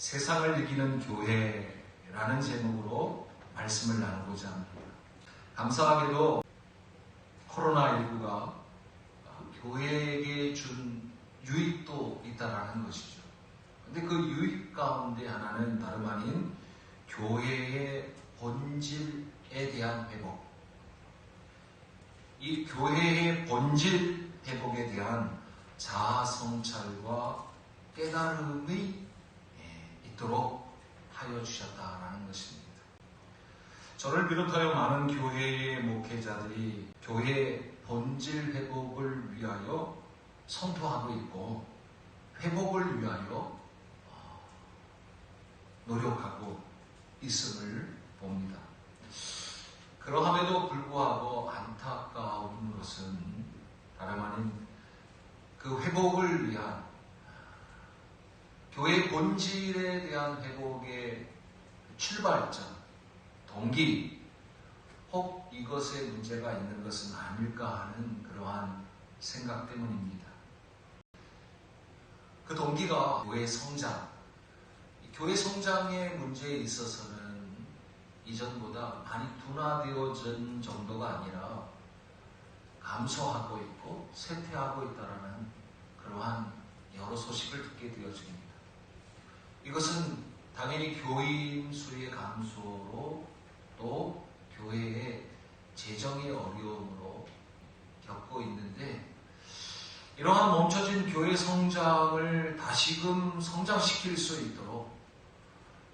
세상을 이기는 교회라는 제목으로 말씀을 나누고자 합니다. 감사하게도 코로나19가 교회에게 준 유익도 있다라는 것이죠. 근데 그 유익 가운데 하나는 다름 아닌 교회의 본질에 대한 회복. 이 교회의 본질 회복에 대한 자아 성찰과 깨달음이 있도록 하여 주셨다라는 것입니다. 저를 비롯하여 많은 교회의 목회자들이 교회의 본질 회복을 위하여 선포하고 있고 회복을 위하여 노력하고 있음을 봅니다. 그러함에도 불구하고 안타까운 것은 다름 아닌 그 회복을 위한 교회의 본질에 대한 회복의 출발점, 동기, 혹 이것에 문제가 있는 것은 아닐까 하는 그러한 생각 때문입니다. 그 동기가 교회 성장, 교회 성장의 문제에 있어서는 이전보다 많이 둔화되어진 정도가 아니라 감소하고 있고 쇠퇴하고 있다는 그러한 여러 소식을 듣게 되어집니다. 이것은 당연히 교인 수의 감소로 또 교회의 재정의 어려움으로 겪고 있는데 이러한 멈춰진 교회 성장을 다시금 성장시킬 수 있도록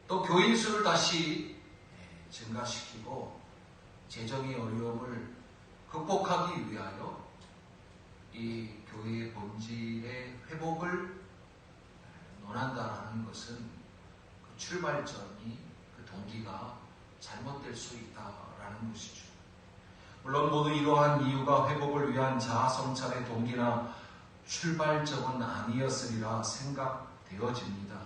또 교인 수를 다시 증가시키고 재정의 어려움을 극복하기 위하여 이 교회의 본질의 회복을 논한다라는 것은 그 출발점이 그 동기가 잘못될 수 있다라는 것이죠. 물론 모두 이러한 이유가 회복을 위한 자아 성찰의 동기나 출발점은 아니었으리라 생각되어집니다.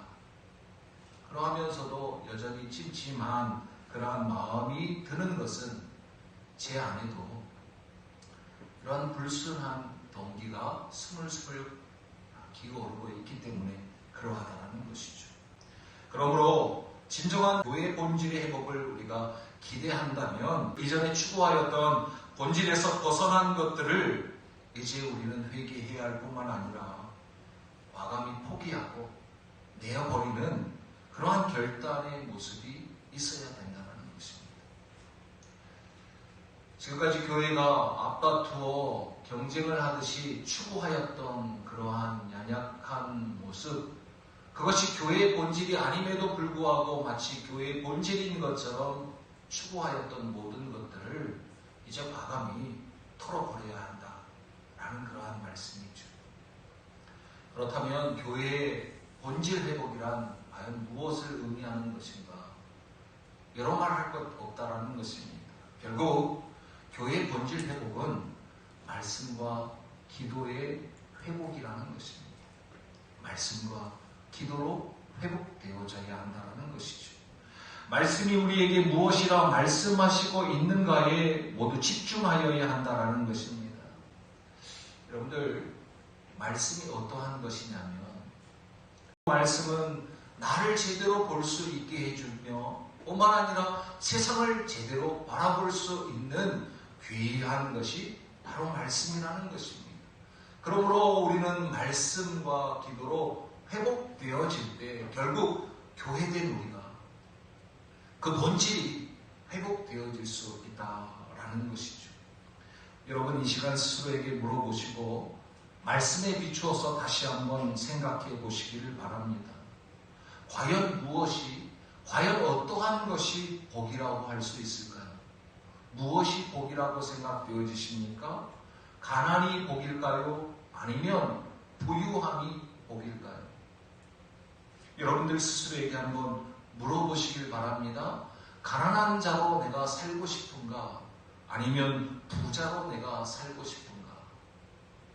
그러하면서도 여전히 찜찜한 그러한 마음이 드는 것은 제 안에도 이러한 불순한 동기가 스물스물 기어오르고 있기 때문에 그러하다는 것이죠. 그러므로 진정한 교회의 본질의 회복을 우리가 기대한다면 이전에 추구하였던 본질에서 벗어난 것들을 이제 우리는 회개해야 할 뿐만 아니라 과감히 포기하고 내어버리는 그러한 결단의 모습이 있어야 된다는 것입니다. 지금까지 교회가 앞다투어 경쟁을 하듯이 추구하였던 그러한 연약한 모습, 그것이 교회의 본질이 아님에도 불구하고 마치 교회의 본질인 것처럼 추구하였던 모든 것들을 이제 과감히 털어버려야 한다라는 그러한 말씀이죠. 그렇다면 교회의 본질 회복이란 과연 무엇을 의미하는 것인가? 여러 말 할 것 없다라는 것입니다. 결국 교회의 본질 회복은 말씀과 기도의 회복이라는 것입니다. 말씀과 기도로 회복되어져야 한다는 것이죠. 말씀이 우리에게 무엇이라 말씀하시고 있는가에 모두 집중하여야 한다는 것입니다. 여러분들, 말씀이 어떠한 것이냐면 말씀은 나를 제대로 볼 수 있게 해주며 뿐만 아니라 세상을 제대로 바라볼 수 있는 귀한 것이 바로 말씀이라는 것입니다. 그러므로 우리는 말씀과 기도로 회복되어질 때 결국 교회된 우리가 그 본질이 회복되어질 수 있다라는 것이죠. 여러분, 이 시간 스스로에게 물어보시고 말씀에 비추어서 다시 한번 생각해 보시기를 바랍니다. 과연 과연 어떠한 것이 복이라고 할 수 있을까요? 무엇이 복이라고 생각되어지십니까? 가난이 복일까요? 아니면 부유함이 복일까요? 여러분들 스스로에게 한번 물어보시길 바랍니다. 가난한 자로 내가 살고 싶은가? 아니면 부자로 내가 살고 싶은가?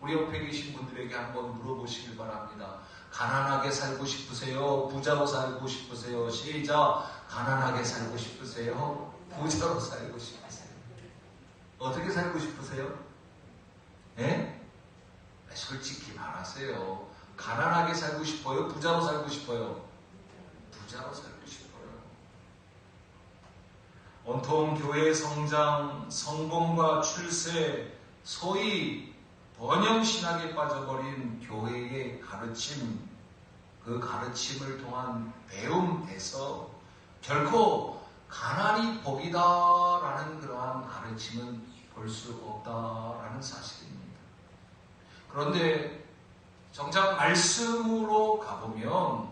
우리 옆에 계신 분들에게 한번 물어보시길 바랍니다. 가난하게 살고 싶으세요? 부자로 살고 싶으세요? 시작! 가난하게 살고 싶으세요? 부자로 살고 싶으세요? 어떻게 살고 싶으세요? 예? 솔직히 말하세요. 가난하게 살고 싶어요? 부자로 살고 싶어요? 제자로 살고 싶어요. 온통 교회 성장, 성공과 출세, 소위 번영신학에 빠져버린 교회의 가르침, 그 가르침을 통한 배움에서 결코 가난이 복이다라는 그러한 가르침은 볼 수 없다라는 사실입니다. 그런데 정작 말씀으로 가보면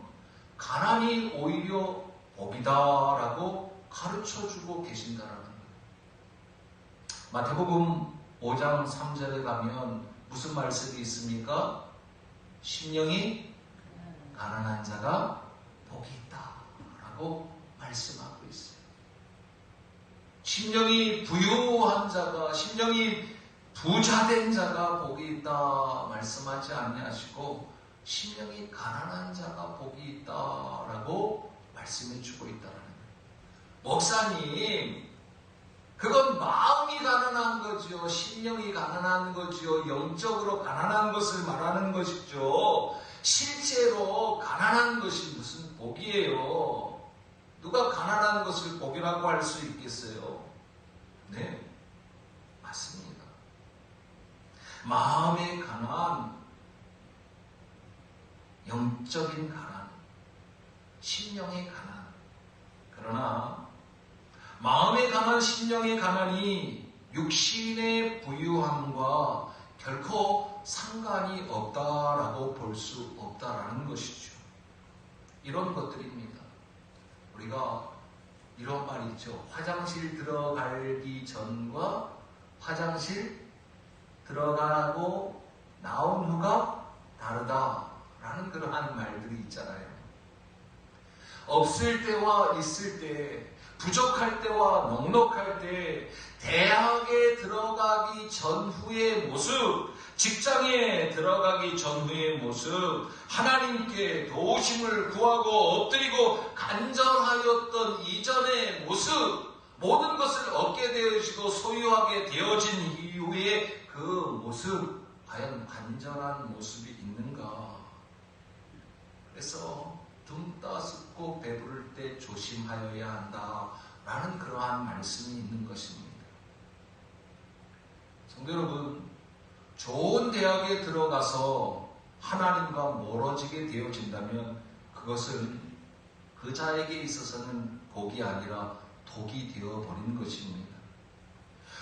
가난이 오히려 복이다라고 가르쳐주고 계신다라는 거예요. 마태복음 5장 3절에 가면 무슨 말씀이 있습니까? 심령이 가난한 자가 복이 있다라고 말씀하고 있어요. 심령이 부유한 자가, 심령이 부자된 자가 복이 있다 말씀하지 아니하시고 심령이 가난한 자가 복이 있다라고 말씀해 주고 있다는 거예요. 목사님, 그건 마음이 가난한 거죠. 심령이 가난한 거죠. 영적으로 가난한 것을 말하는 것이죠. 실제로 가난한 것이 무슨 복이에요? 누가 가난한 것을 복이라고 할 수 있겠어요? 네, 맞습니다. 마음의 가난, 영적인 가난, 심령의 가난. 그러나 마음의 가난, 심령의 가난이 육신의 부유함과 결코 상관이 없다라고 볼 수 없다라는 것이죠. 이런 것들입니다. 우리가 이런 말이 있죠. 화장실 들어가기 전과 화장실 들어가고 나온 후가 다르다라는 그러한 말들이 있잖아요. 없을 때와 있을 때, 부족할 때와 넉넉할 때, 대학에 들어가기 전후의 모습, 직장에 들어가기 전후의 모습, 하나님께 도우심을 구하고 엎드리고 간절하였던 이전의 모습, 모든 것을 얻게 되어지고 소유하게 되어진 이후의 그 모습, 과연 간절한 모습이 있는가? 그래서 dum 따숩고 배부를 때 조심하여야 한다라는 그러한 말씀이 있는 것입니다. 성도 여러분, 좋은 대학에 들어가서 하나님과 멀어지게 되어진다면 그것은 그 자에게 있어서는 복이 아니라 독이 되어버린 것입니다.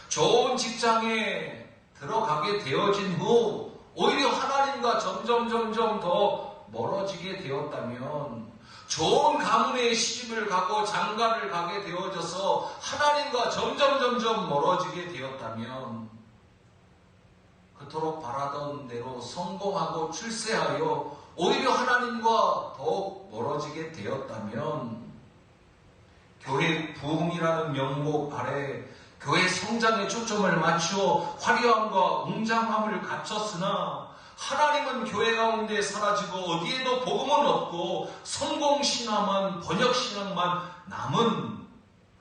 좋은 직장에 들어가게 되어진 후 오히려 하나님과 점점 더 멀어지게 되었다면, 좋은 가문에 시집을 가고 장가를 가게 되어져서 하나님과 점점 멀어지게 되었다면, 그토록 바라던 대로 성공하고 출세하여 오히려 하나님과 더욱 멀어지게 되었다면, 교회 부흥이라는 명목 아래 교회 성장에 초점을 맞추어 화려함과 웅장함을 갖췄으나 하나님은 교회 가운데 사라지고 어디에도 복음은 없고 성공신화만, 번역신앙만 남은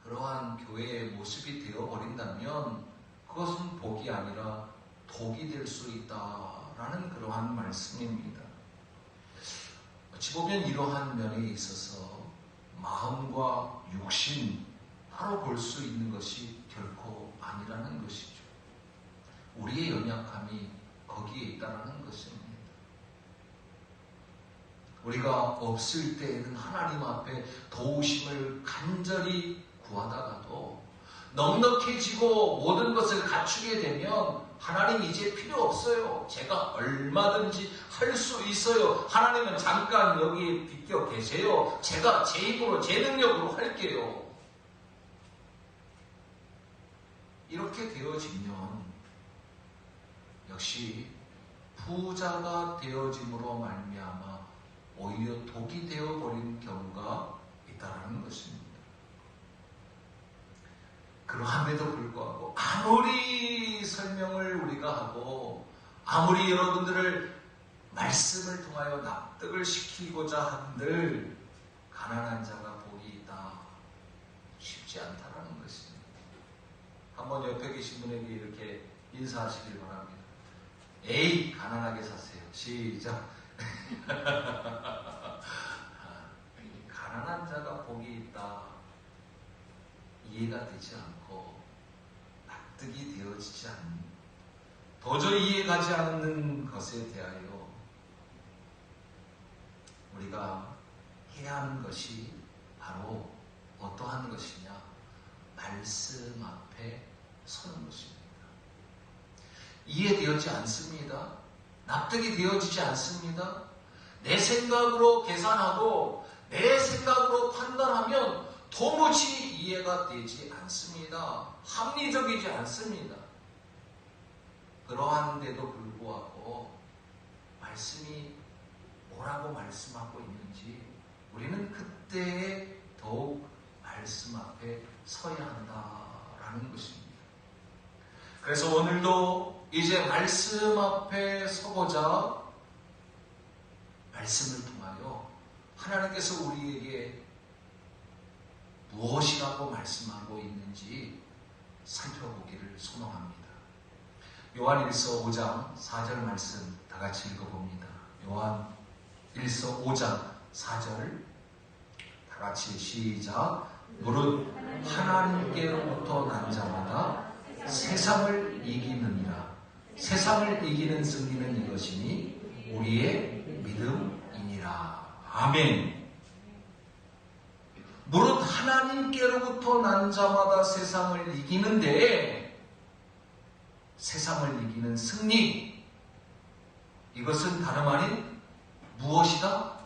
그러한 교회의 모습이 되어버린다면 그것은 복이 아니라 독이 될 수 있다라는 그러한 말씀입니다. 어찌 보면 이러한 면에 있어서 마음과 육신 바로 볼 수 있는 것이 결코 아니라는 것이죠. 우리의 연약함이 거기에 있다는 것입니다. 우리가 없을 때에는 하나님 앞에 도우심을 간절히 구하다가도 넉넉해지고 모든 것을 갖추게 되면 하나님 이제 필요 없어요. 제가 얼마든지 할 수 있어요. 하나님은 잠깐 여기 비껴 계세요. 제가 제 힘으로 제 능력으로 할게요. 이렇게 되어지면 역시 부자가 되어짐으로 말미암아 오히려 독이 되어버린 경우가 있다는 것입니다. 그러함에도 불구하고 아무리 설명을 우리가 하고 아무리 여러분들을 말씀을 통하여 납득을 시키고자 한들 가난한 자가 복이 있다. 쉽지 않다는 것입니다. 한번 옆에 계신 분에게 이렇게 인사하시길 바랍니다. 에이, 가난하게 사세요. 시작. 가난한 자가 이해가 되지 않고 납득이 되어지지 않는, 도저히 이해가지 않는 것에 대하여 우리가 해야 하는 것이 바로 어떠한 것이냐? 말씀 앞에 서는 것입니다. 이해되어지지 않습니다. 납득이 되어지지 않습니다. 내 생각으로 계산하고 내 생각으로 판단하면 도무지 이해가 되지 않습니다. 합리적이지 않습니다. 그러한데도 불구하고 말씀이 뭐라고 말씀하고 있는지 우리는 그때에 더욱 말씀 앞에 서야 한다라는 것입니다. 그래서 오늘도 이제 말씀 앞에 서고자 말씀을 통하여 하나님께서 우리에게 무엇이라고 말씀하고 있는지 살펴보기를 소망합니다. 요한 1서 5장 4절 말씀 다 같이 읽어봅니다. 요한 1서 5장 4절 다 같이 시작. 무릇 하나님께로부터 난 자마다 세상을 이기느니라. 세상을 이기는 승리는 이것이니 우리의 믿음이니라. 아멘. 무릇 하나님께로부터 난 자마다 세상을 이기는데, 세상을 이기는 승리, 이것은 다름 아닌 무엇이다?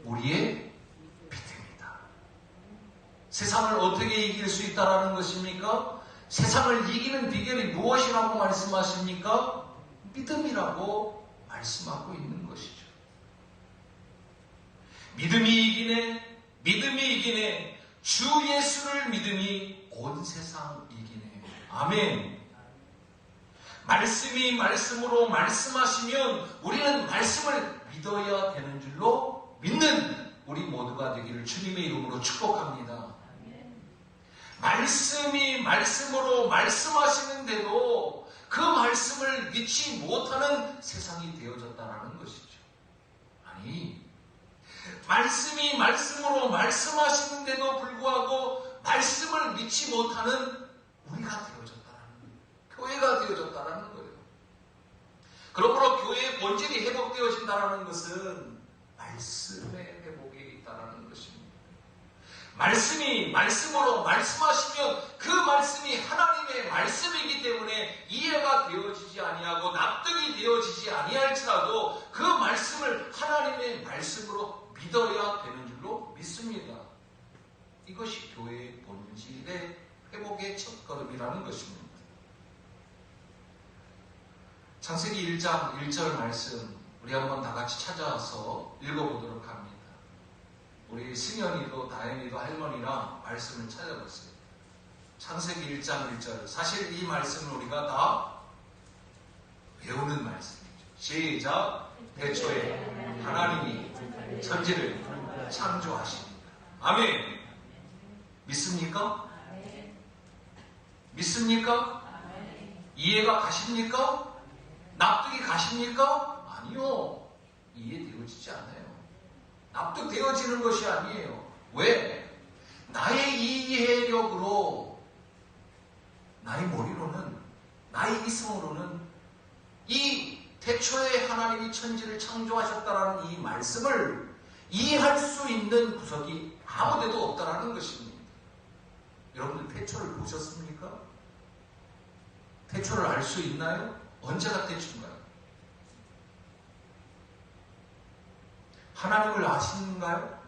우리의 믿음이다. 세상을 어떻게 이길 수 있다라는 것입니까? 세상을 이기는 비결이 무엇이라고 말씀하십니까? 믿음이라고 말씀하고 있는 것이죠. 믿음이 이기네, 믿음이 이기네, 주 예수를 믿음이 온 세상 이기네. 아멘. 말씀이 말씀으로 말씀하시면 우리는 말씀을 믿어야 되는 줄로 믿는 우리 모두가 되기를 주님의 이름으로 축복합니다. 말씀이 말씀으로 말씀하시는데도 그 말씀을 믿지 못하는 세상이 되어졌다는 것이죠. 아니, 말씀이 말씀으로 말씀하시는데도 불구하고 말씀을 믿지 못하는 우리가 되어졌다는 거예요. 교회가 되어졌다는 거예요. 그러므로 교회의 본질이 회복되어진다는 것은 말씀의 회복에 있다는 것입니다. 말씀이 말씀으로 말씀하시면 그 말씀이 하나님의 말씀이기 때문에 이해가 되어지지 아니하고 납득이 되어지지 아니할지라도 그 말씀을 하나님의 말씀으로 믿어야 되는 줄로 믿습니다. 이것이 교회의 본질의 회복의 첫걸음이라는 것입니다. 창세기 1장 1절 말씀 우리 한번 다 같이 찾아서 읽어보도록 합니다. 우리 승현이도 다행히도 할머니랑 말씀을 찾아봤어요. 창세기 1장 1절. 사실 이 말씀을 우리가 다 외우는 말씀이죠. 시작. 태초에 하나님이 천지를 창조하십니다. 아멘. 믿습니까? 믿습니까? 이해가 가십니까? 납득이 가십니까? 아니요. 이해되어지지 않아요. 납득되어지는 것이 아니에요. 왜? 나의 이해력으로, 나의 머리로는, 나의 이성으로는 이 태초에 하나님이 천지를 창조하셨다라는 이 말씀을 이해할 수 있는 구석이 아무데도 없다라는 것입니다. 여러분들 태초를 보셨습니까? 태초를 알 수 있나요? 언제가 태초인가요? 하나님을 아시는가요?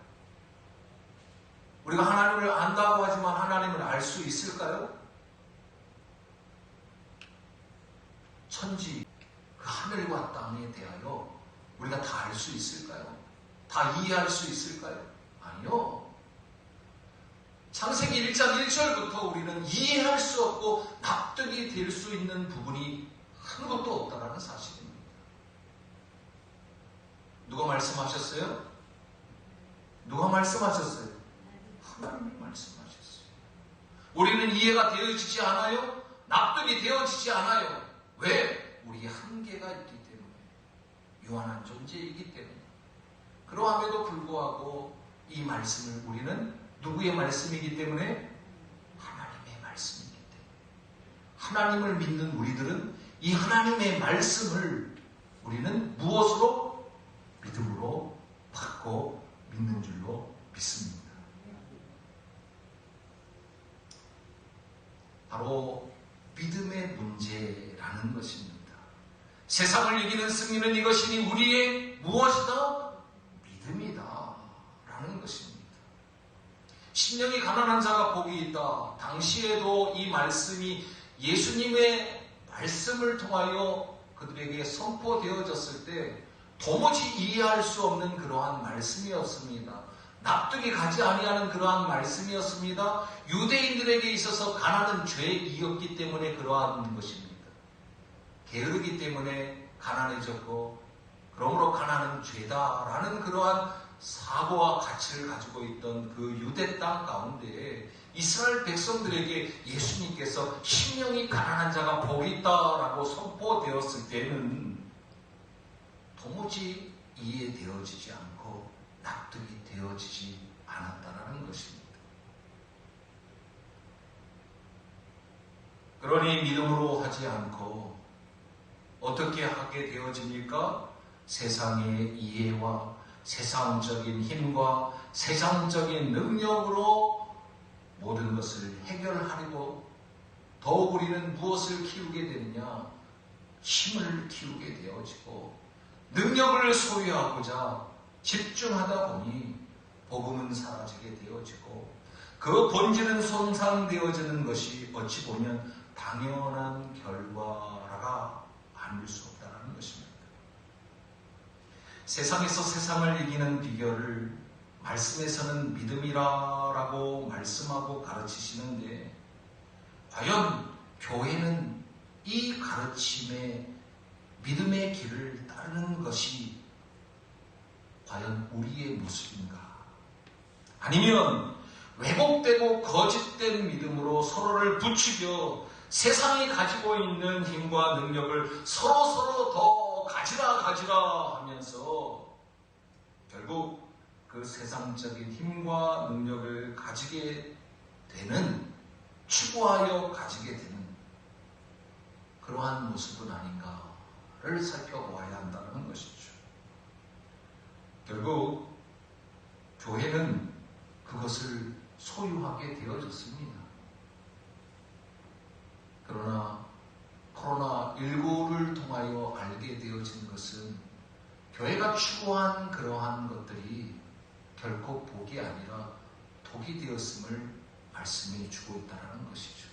우리가 하나님을 안다고 하지만 하나님을 알 수 있을까요? 천지, 그 하늘과 땅에 대하여 우리가 다 알 수 있을까요? 다 이해할 수 있을까요? 아니요. 창세기 1장 1절부터 우리는 이해할 수 없고 납득이 될 수 있는 부분이 한 것도 없다는 사실입니다. 누가 말씀하셨어요? 누가 말씀하셨어요? 하나님이 말씀하셨어요. 우리는 이해가 되어지지 않아요? 납득이 되어지지 않아요. 왜? 우리의 한계가 있기 때문에, 유한한 존재이기 때문에. 그러함에도 불구하고 이 말씀을 우리는 누구의 말씀이기 때문에? 하나님의 말씀이기 때문에 하나님을 믿는 우리들은 이 하나님의 말씀을 우리는 무엇으로? 믿음으로 받고 믿는 줄로 믿습니다. 바로 믿음의 문제라는 것입니다. 세상을 이기는 승리는 이것이니 우리의 무엇이다? 믿음이다 라는 것입니다. 심령이 가난한 자가 복이 있다. 당시에도 이 말씀이 예수님의 말씀을 통하여 그들에게 선포되어졌을 때 도무지 이해할 수 없는 그러한 말씀이었습니다. 납득이 가지 아니하는 그러한 말씀이었습니다. 유대인들에게 있어서 가난은 죄이었기 때문에 그러한 것입니다. 게으르기 때문에 가난해졌고 그러므로 가난은 죄다라는 그러한 사고와 가치를 가지고 있던 그 유대 땅 가운데 이스라엘 백성들에게 예수님께서 심령이 가난한 자가 복이 있다라고 선포되었을 때는 도무지 이해되어지지 않고 납득이 되어지지 않았다라는 것입니다. 그러니 믿음으로 하지 않고 어떻게 하게 되어집니까? 세상의 이해와 세상적인 힘과 세상적인 능력으로 모든 것을 해결하려고 더욱 우리는 무엇을 키우게 되느냐? 힘을 키우게 되어지고 능력을 소유하고자 집중하다 보니 복음은 사라지게 되어지고 그 본질은 손상되어지는 것이 어찌 보면 당연한 결과라가 아닐 수 없다는 것입니다. 세상에서 세상을 이기는 비결을 말씀에서는 믿음이라고 말씀하고 가르치시는데 과연 교회는 이 가르침에 믿음의 길을 따르는 것이 과연 우리의 모습인가? 아니면 왜곡되고 거짓된 믿음으로 서로를 부추겨 세상이 가지고 있는 힘과 능력을 서로 더 가지라 하면서 결국 그 세상적인 힘과 능력을 가지게 되는, 추구하여 가지게 되는 그러한 모습은 아닌가를 살펴보아야 한다는 것이죠. 결국 교회는 그것을 소유하게 되어졌습니다. 그러나 코로나19를 통하여 알게 되어진 것은 교회가 추구한 그러한 것들이 결코 복이 아니라 독이 되었음을 말씀해 주고 있다는 것이죠.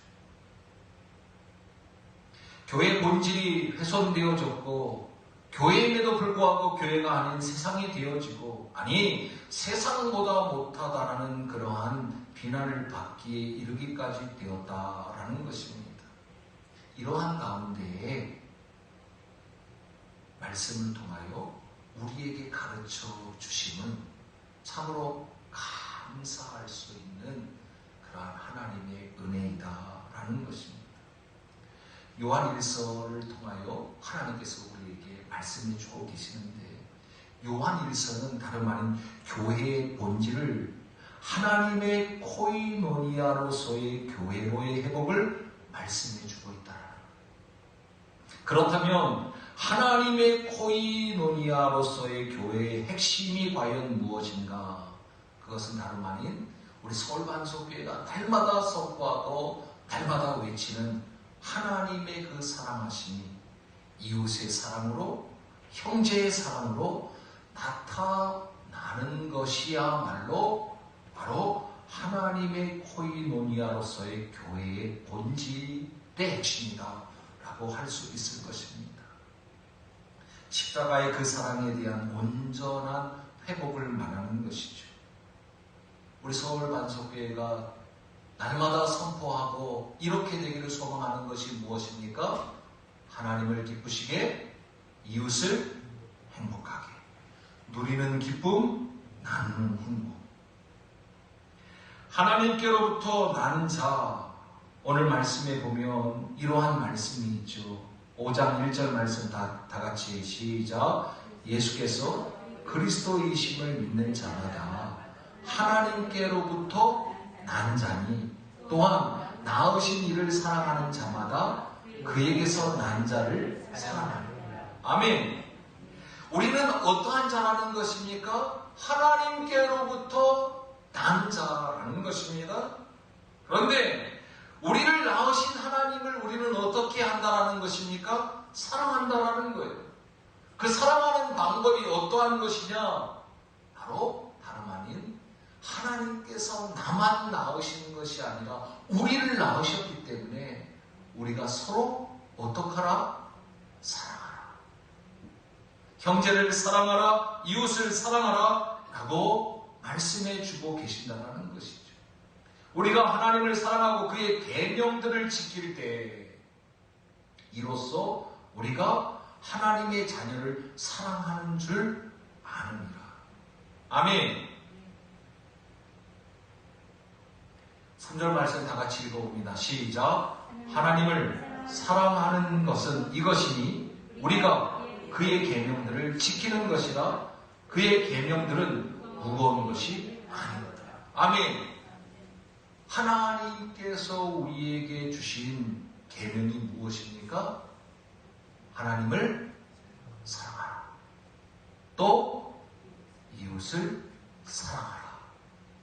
교회의 본질이 훼손되어졌고 교회임에도 불구하고 교회가 아닌 세상이 되어지고, 아니 세상보다 못하다라는 그러한 비난을 받기에 이르기까지 되었다라는 것입니다. 이러한 가운데에 말씀을 통하여 우리에게 가르쳐 주심은 참으로 감사할 수 있는 그러한 하나님의 은혜이다라는 것입니다. 요한 1서를 통하여 하나님께서 우리에게 말씀해 주고 계시는데, 요한 1서는 다름 아닌 교회의 본질을 하나님의 코이노니아로서의 교회로의 회복을 말씀해 주고 있다. 그렇다면 하나님의 코이노니아로서의 교회의 핵심이 과연 무엇인가? 그것은 다름 아닌 우리 서울반석교회가 날마다 선포하고 날마다 외치는 하나님의 그 사랑하심이 이웃의 사랑으로, 형제의 사랑으로 나타나는 것이야말로 바로 하나님의 코이노니아로서의 교회의 본질의 핵심이다 라고 할 수 있을 것입니다. 십자가의 그 사랑에 대한 온전한 회복을 말하는 것이죠. 우리 서울반석교회가 날마다 선포하고 이렇게 되기를 소망하는 것이 무엇입니까? 하나님을 기쁘시게, 이웃을 행복하게, 누리는 기쁨, 나누는 행복. 하나님께로부터 난 자, 오늘 말씀에 보면 이러한 말씀이 있죠. 5장 1절 말씀 다 같이 시작. 예수께서 그리스도이심을 믿는 자마다 하나님께로부터 난 자니 또한 낳으신 이를 사랑하는 자마다 그에게서 난 자를 사랑하느니라. 아멘. 우리는 어떠한 자라는 것입니까? 하나님께로부터 난 자라는 것입니다. 그런데 우리를 낳으신 하나님을 우리는 어떻게 한다라는 것입니까? 사랑한다라는 거예요. 그 사랑하는 방법이 어떠한 것이냐? 바로 다름 아닌 하나님께서 나만 낳으시는 것이 아니라 우리를 낳으셨기 때문에 우리가 서로 어떡하라? 사랑하라. 형제를 사랑하라, 이웃을 사랑하라 라고 말씀해 주고 계신다는 것이죠. 우리가 하나님을 사랑하고 그의 계명들을 지킬 때 이로써 우리가 하나님의 자녀를 사랑하는 줄 아느니라. 아멘. 3절 말씀 다 같이 읽어봅니다. 시작. 하나님을 사랑하는 것은 이것이니 우리가 그의 계명들을 지키는 것이라. 그의 계명들은 무거운 것이 아니거든. 아멘. 하나님께서 우리에게 주신 계명이 무엇입니까? 하나님을 사랑하라. 또 이웃을 사랑하라.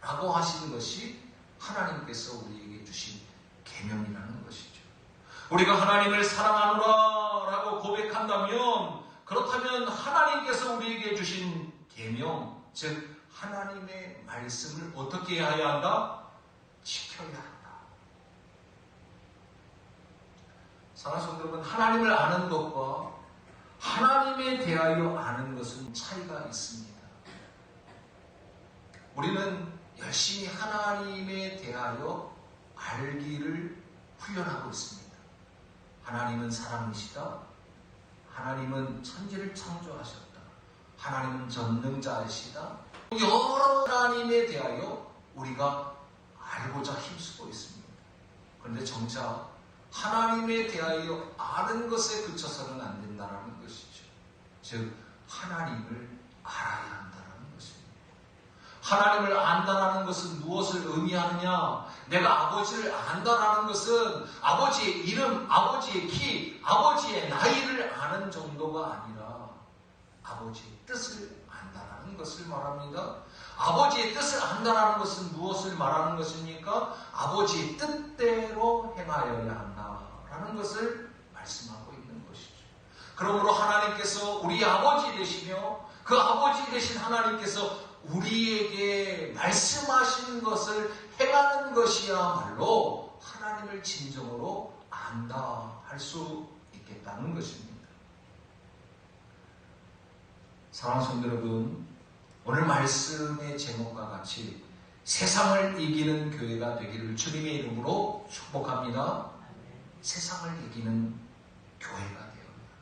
라고 하신 것이 하나님께서 우리에게 주신 계명이라는 것이죠. 우리가 하나님을 사랑하노라 라고 고백한다면, 그렇다면 하나님께서 우리에게 주신 계명, 즉 하나님의 말씀을 어떻게 해야 한다? 지켜야 한다. 사랑하는 성도 여러분, 하나님을 아는 것과 하나님에 대하여 아는 것은 차이가 있습니다. 우리는 열심히 하나님에 대하여 알기를 훈련하고 있습니다. 하나님은 사랑이시다. 하나님은 천지를 창조하셨다. 하나님은 전능자이시다. 여러 하나님에 대하여 우리가 알고자 힘쓰고 있습니다. 그런데 정작 하나님에 대하여 아는 것에 그쳐서는 안 된다는 것이죠. 즉 하나님을 알아야 한다는 것입니다. 하나님을 안다라는 것은 무엇을 의미하느냐? 내가 아버지를 안다라는 것은 아버지의 이름, 아버지의 키, 아버지의 나이를 아는 정도가 아니라 아버지의 뜻을 안다라는 것을 말합니다. 아버지의 뜻을 안다라는 것은 무엇을 말하는 것입니까? 아버지의 뜻대로 행하여야 한다라는 것을 말씀하고 있는 것이죠. 그러므로 하나님께서 우리 아버지 되시며 그 아버지 되신 하나님께서 우리에게 말씀하신 것을 행하는 것이야말로 하나님을 진정으로 안다 할 수 있겠다는 것입니다. 사랑하는 성도 여러분, 오늘 말씀의 제목과 같이 세상을 이기는 교회가 되기를 주님의 이름으로 축복합니다. 세상을 이기는 교회가 되어야 합니다.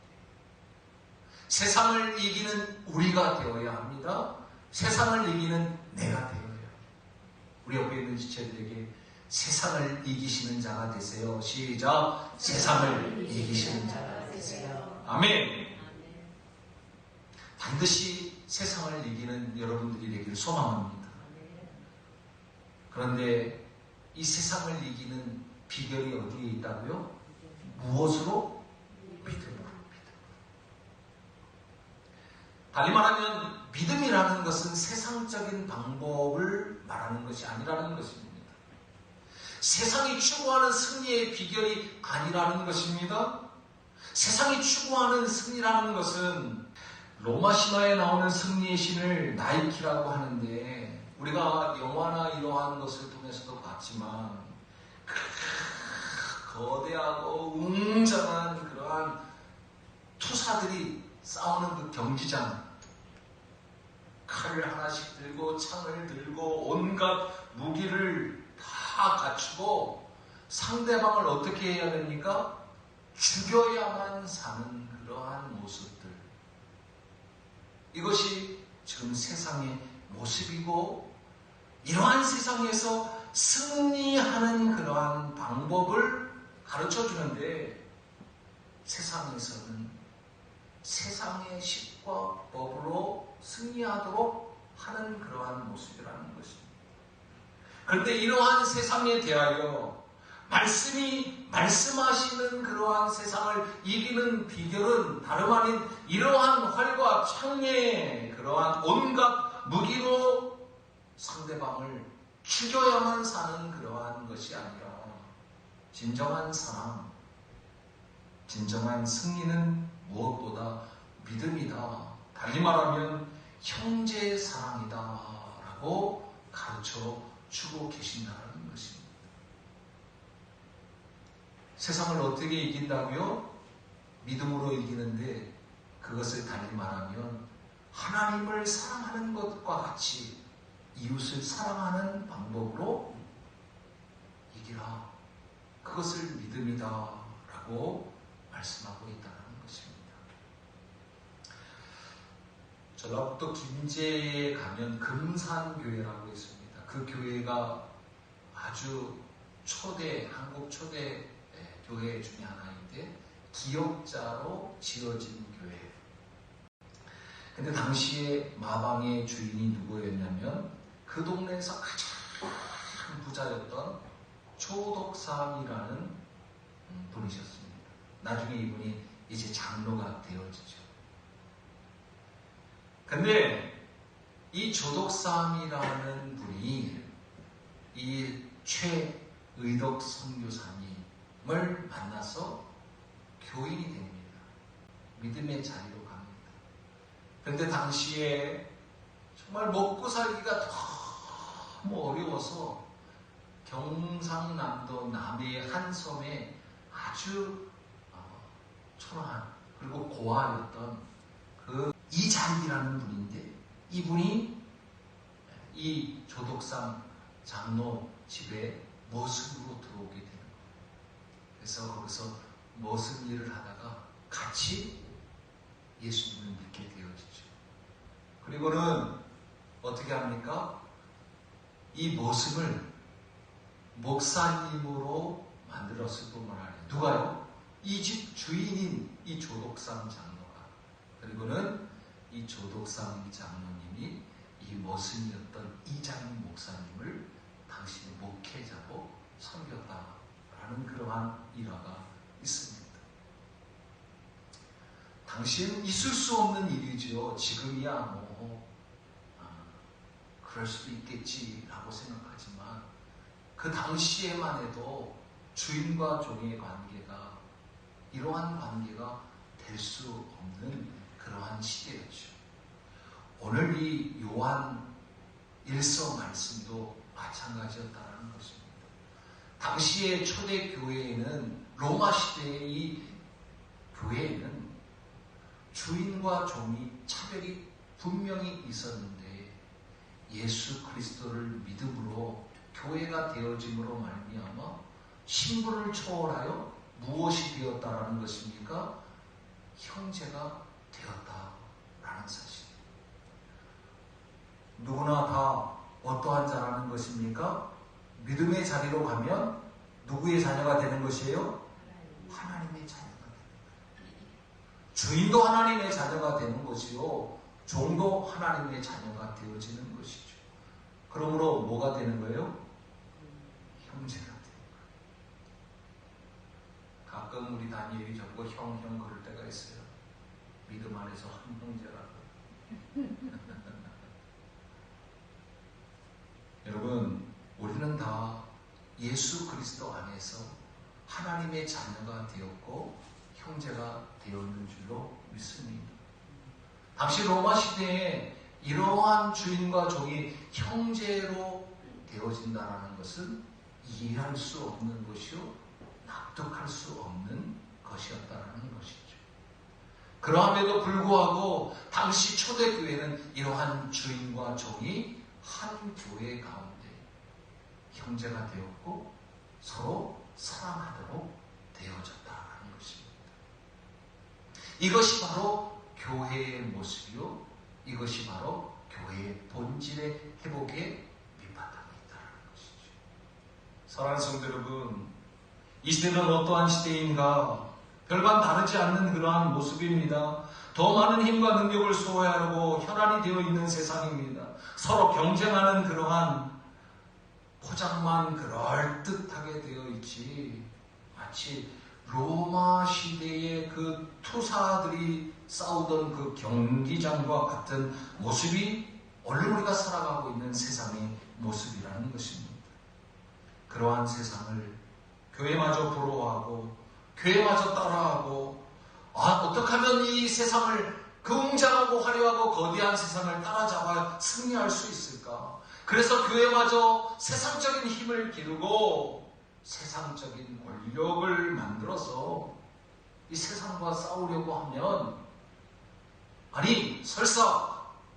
세상을 이기는 우리가 되어야 합니다. 세상을 이기는 내가 되어야 합니다. 우리 옆에 있는 지체들에게 세상을 이기시는 자가 되세요. 시작. 세상을 이기시는 자가 되세요. 아멘. 반드시 세상을 이기는 여러분들이 되기를 소망합니다. 그런데 이 세상을 이기는 비결이 어디에 있다고요? 무엇으로? 믿음으로. 달리 말하면 믿음이라는 것은 세상적인 방법을 말하는 것이 아니라는 것입니다. 세상이 추구하는 승리의 비결이 아니라는 것입니다. 세상이 추구하는 승리라는 것은 로마 신화에 나오는 승리의 신을 나이키라고 하는데, 우리가 영화나 이러한 것을 통해서도 봤지만 거대하고 웅장한 그러한 투사들이 싸우는 그 경기장, 칼을 하나씩 들고 창을 들고 온갖 무기를 다 갖추고 상대방을 어떻게 해야 됩니까? 죽여야만 사는 그러한 모습들, 이것이 지금 세상의 모습이고, 이러한 세상에서 승리하는 그러한 방법을 가르쳐주는데, 세상에서는 세상의 식과 법으로 승리하도록 하는 그러한 모습이라는 것입니다. 그런데 이러한 세상에 대하여 말씀이 말씀하시는 그러한 세상을 이기는 비결은 다름 아닌 이러한 활과 창의 그러한 온갖 무기로 상대방을 죽여야만 사는 그러한 것이 아니라 진정한 사랑, 진정한 승리는 무엇보다 믿음이다. 달리 말하면 형제 사랑이다 라고 가르쳐 주고 계신다는 것입니다. 세상을 어떻게 이긴다고요? 믿음으로 이기는데 그것을 달리 말하면 하나님을 사랑하는 것과 같이 이웃을 사랑하는 방법으로 이기라. 그것을 믿음이다 라고 말씀하고 있다는 것입니다. 전라북도 김제에 가면 금산교회라고 있습니다. 그 교회가 아주 한국 초대 교회 중에 하나인데 기역자로 지어진 교회. 근데 당시에 마방의 주인이 누구였냐면 그 동네에서 가장 부자였던 조덕삼이라는 분이셨습니다. 나중에 이분이 이제 장로가 되어지죠. 근데 이 조덕삼이라는 분이 이 최의덕 선교사님을 만나서 교인이 됩니다. 믿음의 자리로 갑니다. 그런데 당시에 정말 먹고 살기가 너무 어려워서 경상남도 남해의 한 섬에 아주 초라한 그리고 고아였던 그 이장이라는 분인데 이분이 이 조덕삼 장로 집에 머슴으로 들어오게 되는 거예요. 그래서 거기서 머슴 일을 하다가 같이 예수님을 믿게 되어지죠. 그리고는 어떻게 합니까? 이 머슴을 목사님으로 만들었을 뿐만 아니라 누가요? 이 집 주인인 이 조덕삼 장로가 그리고는 이 조덕삼 장로님이 이 머슴이었던 이장 목사님을 당신의 목회자로 섬겼다라는 그러한 일화가 있습니다. 당시에는 있을 수 없는 일이죠. 지금이야 그럴 수도 있겠지라고 생각하지만 그 당시에만 해도 주인과 종의 관계가 이러한 관계가 될 수 없는 그러한 시대였죠. 오늘 이 요한 1서 말씀도 마찬가지였다는 것입니다. 당시의 초대 교회에는 로마 시대의 이 교회에는 주인과 종이 차별이 분명히 있었는데 예수 그리스도를 믿음으로 교회가 되어짐으로 말미암아 신분을 초월하여 무엇이 되었다라는 것입니까? 형제가 되었다라는 사실. 누구나 다 어떠한 자라는 것입니까? 믿음의 자리로 가면 누구의 자녀가 되는 것이에요? 하나님의 자녀가 되는 거예요. 주인도 하나님의 자녀가 되는 것이요. 종도 하나님의 자녀가 되어지는 것이죠. 그러므로 뭐가 되는 거예요? 형제가 되는 거예요. 가끔 우리 다니엘이 자꾸 형 그럴 때가 있어요. 믿음 안에서 한 형제라고. 여러분, 우리는 다 예수 그리스도 안에서 하나님의 자녀가 되었고 형제가 되었는 줄로 믿습니다. 당시 로마 시대에 이러한 주인과 종이 형제로 되어진다는 것은 이해할 수 없는 것이요 납득할 수 없는 것이었다는 것이죠. 그러함에도 불구하고 당시 초대교회는 이러한 주인과 종이 한 교회 가운데 형제가 되었고 서로 사랑하도록 되어졌다는 것입니다. 이것이 바로 교회의 모습이요 이것이 바로 교회의 본질의 회복의 밑바탕에 있다는 것이죠. 사랑하는 성도 여러분, 이 시대는 어떠한 시대인가? 별반 다르지 않는 그러한 모습입니다. 더 많은 힘과 능력을 소유하려고 혈안이 되어 있는 세상입니다. 서로 경쟁하는 그러한 포장만 그럴듯하게 되어 있지, 마치 로마 시대의 그 투사들이 싸우던 그 경기장과 같은 모습이 오늘 우리가 살아가고 있는 세상의 모습이라는 것입니다. 그러한 세상을 교회마저 부러워하고 교회마저 따라하고, 어떻게 하면 이 세상을, 그 웅장하고 화려하고 거대한 세상을 따라잡아 승리할 수 있을까? 그래서 교회마저 세상적인 힘을 기르고 세상적인 권력을 만들어서 이 세상과 싸우려고 하면, 아니 설사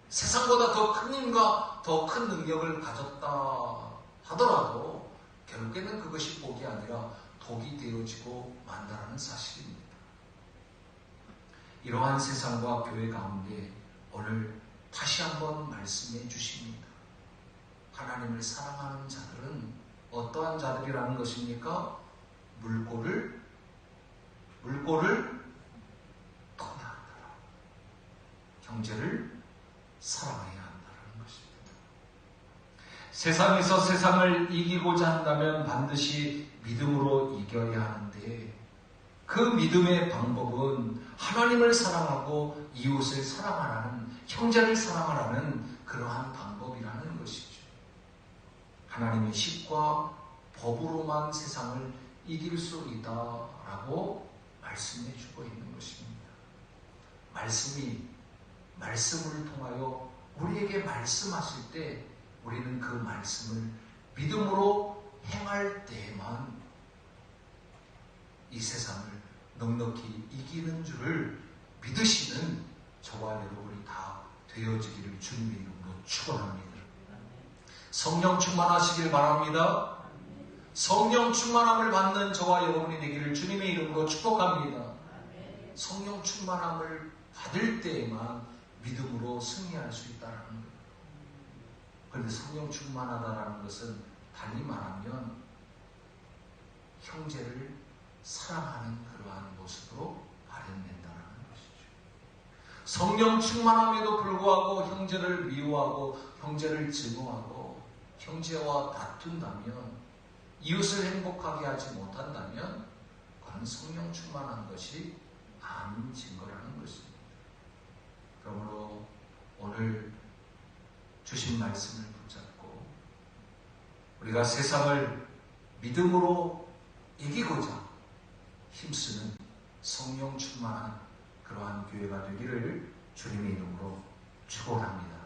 세상보다 더 큰 힘과 더 큰 능력을 가졌다 하더라도 결국에는 그것이 복이 아니라 독이 되어지고 만다라는 사실입니다. 이러한 세상과 교회 가운데 오늘 다시 한번 말씀해 주십니다. 하나님을 사랑하는 자들은 어떠한 자들이라는 것입니까? 물꼬를 떠나야 한다. 형제를 사랑해야 한다는 것입니다. 세상에서 세상을 이기고자 한다면 반드시 믿음으로 이겨야 하는데, 그 믿음의 방법은 하나님을 사랑하고 이웃을 사랑하라는, 형제를 사랑하라는 그러한 방법이라는 것이죠. 하나님의 십과 법으로만 세상을 이길 수 있다라고 말씀해 주고 있는 것입니다. 말씀을 통하여 우리에게 말씀하실 때 우리는 그 말씀을 믿음으로 행할 때에만 이 세상을 넉넉히 이기는 줄을 믿으시는 저와 여러분이 다 되어지기를 주님의 이름으로 축원합니다. 성령 충만하시길 바랍니다. 성령 충만함을 받는 저와 여러분이 되기를 주님의 이름으로 축복합니다. 성령 충만함을 받을 때에만 믿음으로 승리할 수 있다는 것. 그런데 성령 충만하다라는 것은 달리 말하면 형제를 사랑하는 그러한 모습으로 발현된다는 것이죠. 성령 충만함에도 불구하고 형제를 미워하고 형제를 증오하고 형제와 다툰다면, 이웃을 행복하게 하지 못한다면 그건 성령 충만한 것이 아닌 증거라는 것입니다. 그러므로 오늘 주신 말씀을 붙잡고 우리가 세상을 믿음으로 이기고자 힘쓰는 성령 충만한 그러한 교회가 되기를 주님의 이름으로 축원합니다.